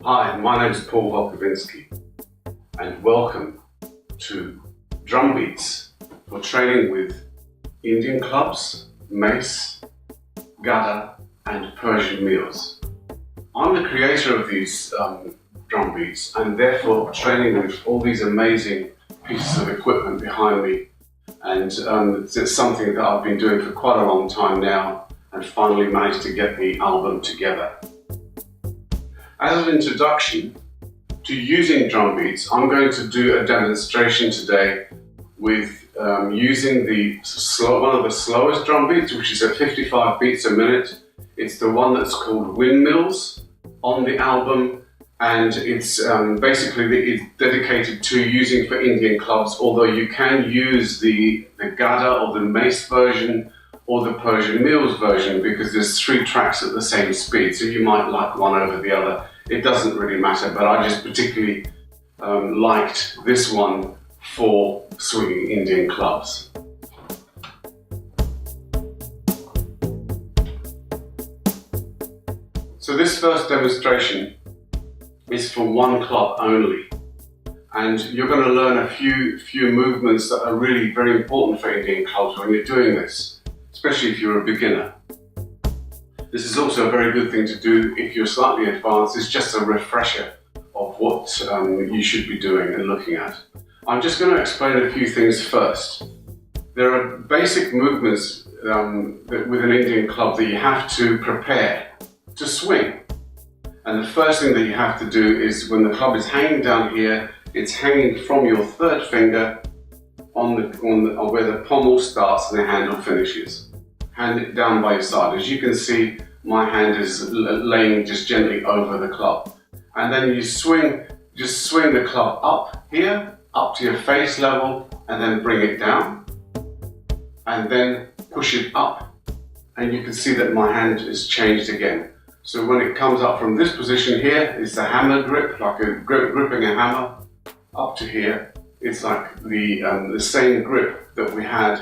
Hi, my name is Paul Wolkowinski and welcome to Drum Beats for training with Indian clubs, mace, Gada and Persian Meels. I'm the creator of these drum beats and therefore training with all these amazing pieces of equipment behind me, and it's something that I've been doing for quite a long time now and finally managed to get the album together. As an introduction to using drum beats, I'm going to do a demonstration today with using one of the slowest drum beats, which is at 55 beats a minute. It's the one that's called Windmills on the album, and it's basically dedicated to using for Indian clubs, although you can use the Gada or the Mace version or the Persian Meels version because there's 3 tracks at the same speed, so you might like one over the other. It doesn't really matter, but I just particularly liked this one for swinging Indian clubs. So this first demonstration is for one club only, and you're going to learn a few movements that are really very important for Indian clubs when you're doing this, especially if you're a beginner. This is also a very good thing to do if you're slightly advanced. It's just a refresher of what you should be doing and looking at. I'm just going to explain a few things first. There are basic movements with an Indian club that you have to prepare to swing. And the first thing that you have to do is when the club is hanging down here, it's hanging from your 3rd finger on where the pommel starts and the handle finishes. Hand it down by your side. As you can see, my hand is laying just gently over the club. And then you just swing the club up here, up to your face level, and then bring it down. And then push it up. And you can see that my hand is changed again. So when it comes up from this position here, it's the hammer grip, like gripping a hammer. Up to here, it's like the same grip that we had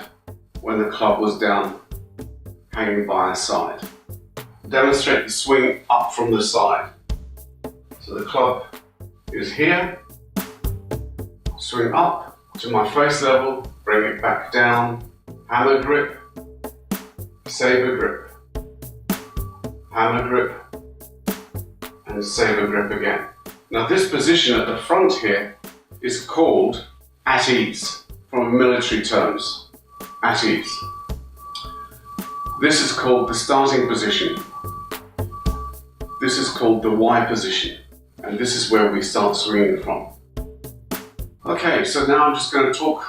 when the club was down, hanging by our side. Demonstrate the swing up from the side. So the club is here, swing up to my face level, bring it back down, hammer grip, saber grip, hammer grip, and saber grip again. Now this position at the front here is called at ease, from military terms, at ease. This is called the starting position. This is called the Y position. And this is where we start swinging from. Okay, so now I'm just going to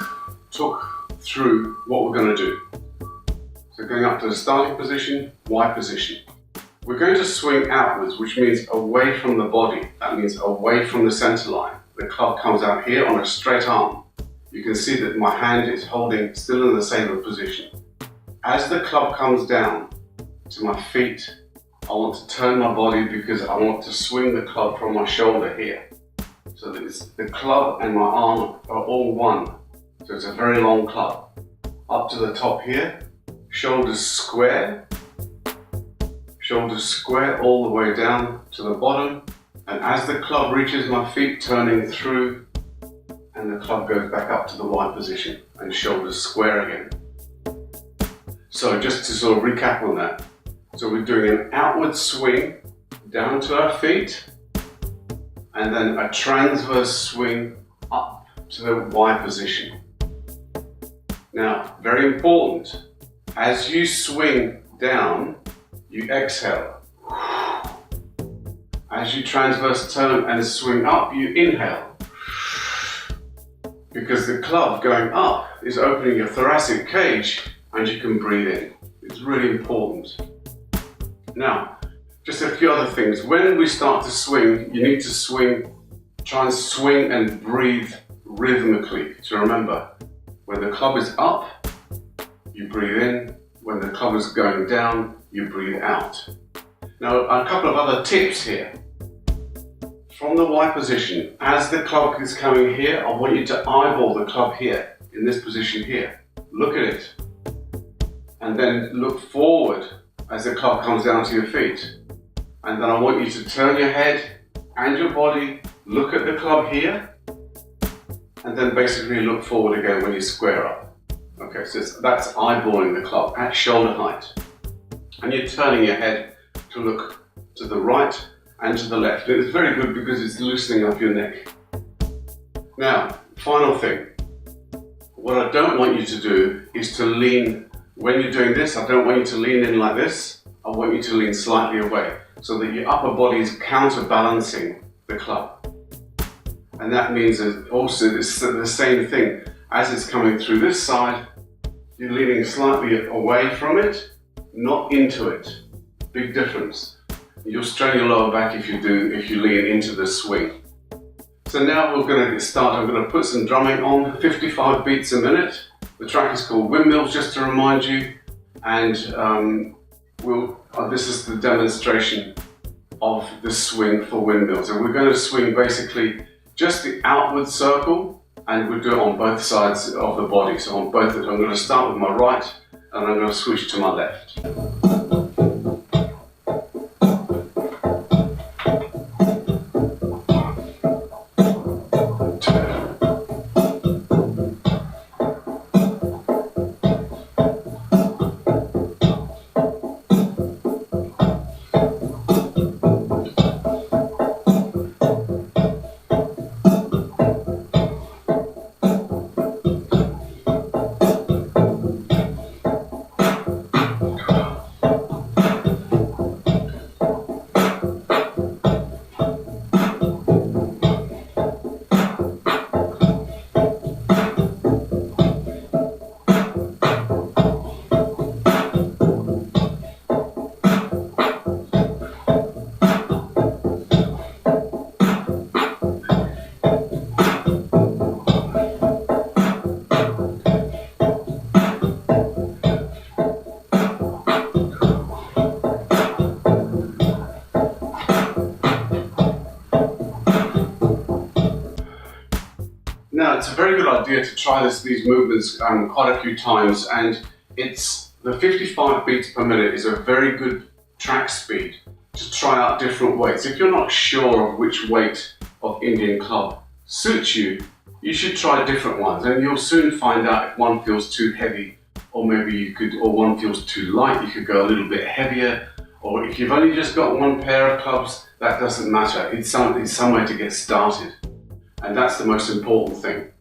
talk through what we're going to do. So going up to the starting position, Y position. We're going to swing outwards, which means away from the body. That means away from the center line. The club comes out here on a straight arm. You can see that my hand is holding still in the saber position. As the club comes down to my feet, I want to turn my body because I want to swing the club from my shoulder here. So that the club and my arm are all one. So it's a very long club. Up to the top here, shoulders square all the way down to the bottom. And as the club reaches my feet, turning through, and the club goes back up to the Y position and shoulders square again. So just to sort of recap on that. So we're doing an outward swing down to our feet, and then a transverse swing up to the Y position. Now, very important, as you swing down, you exhale. As you transverse turn and swing up, you inhale. Because the club going up is opening your thoracic cage and you can breathe in. It's really important. Now, just a few other things. When we start to swing, you need to try and swing and breathe rhythmically. So remember, when the club is up, you breathe in. When the club is going down, you breathe out. Now, a couple of other tips here. From the Y position, as the club is coming here, I want you to eyeball the club here, in this position here. Look at it. And then look forward as the club comes down to your feet. And then I want you to turn your head and your body, look at the club here, and then basically look forward again when you square up. Okay, so that's eyeballing the club at shoulder height. And you're turning your head to look to the right and to the left. And it's very good because it's loosening up your neck. Now, final thing. What I don't want you to do is to lean, when you're doing this, I don't want you to lean in like this. I want you to lean slightly away so that your upper body is counterbalancing the club. And that means that also it's the same thing. As it's coming through this side, you're leaning slightly away from it, not into it. Big difference. You'll strain your lower back if you lean into the swing. So now we're going to get started. I'm going to put some drumming on, 55 beats a minute. The track is called Windmills, just to remind you. And this is the demonstration of the swing for Windmills. And we're going to swing basically just the outward circle, and we'll do it on both sides of the body. So on both, I'm going to start with my right, and I'm going to switch to my left. Now, it's a very good idea to try these movements quite a few times, and the 55 beats per minute is a very good track speed to try out different weights. If you're not sure of which weight of Indian club suits you, you should try different ones, and you'll soon find out if one feels too heavy, or maybe one feels too light, you could go a little bit heavier, or if you've only just got one pair of clubs, that doesn't matter. It's somewhere to get started. And that's the most important thing.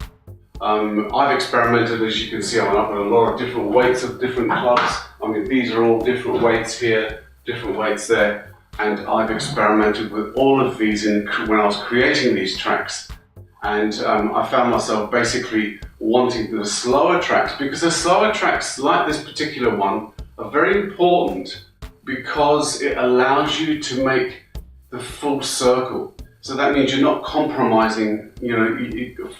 I've experimented, as you can see, I've got a lot of different weights of different clubs. I mean, these are all different weights here, different weights there. And I've experimented with all of these when I was creating these tracks. And I found myself basically wanting the slower tracks, because the slower tracks, like this particular one, are very important because it allows you to make the full circle. So that means you're not compromising,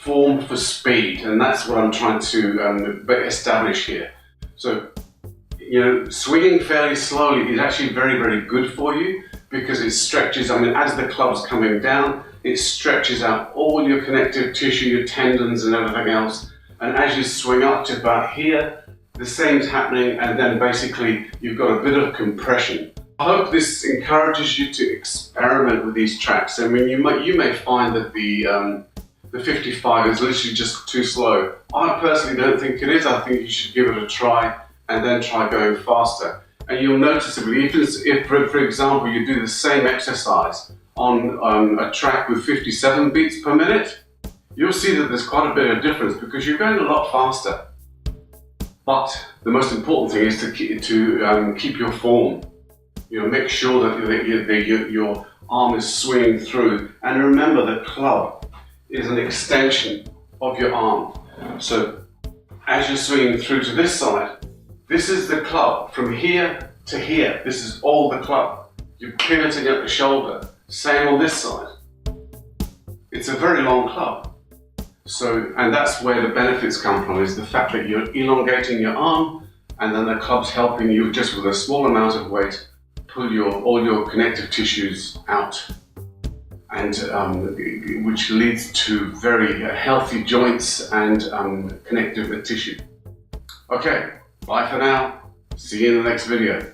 form for speed, and that's what I'm trying to establish here. So, swinging fairly slowly is actually very, very good for you because it stretches, as the club's coming down, it stretches out all your connective tissue, your tendons and everything else. And as you swing up to about here, the same's happening, and then basically you've got a bit of compression. I hope this encourages you to experiment with these tracks. I mean, you may find that the 55 is literally just too slow. I personally don't think it is. I think you should give it a try and then try going faster. And you'll notice if for example, you do the same exercise on a track with 57 beats per minute, you'll see that there's quite a bit of difference because you're going a lot faster. But the most important thing is to keep your form. Make sure that your arm is swinging through, and remember the club is an extension of your arm. So as you're swinging through to this side, this is the club from here to here. This is all the club. You're pivoting at the shoulder. Same on this side. It's a very long club. So, and that's where the benefits come from, is the fact that you're elongating your arm, and then the club's helping you just with a small amount of weight pull all your connective tissues out, and which leads to very healthy joints and connective tissue. Okay, bye for now. See you in the next video.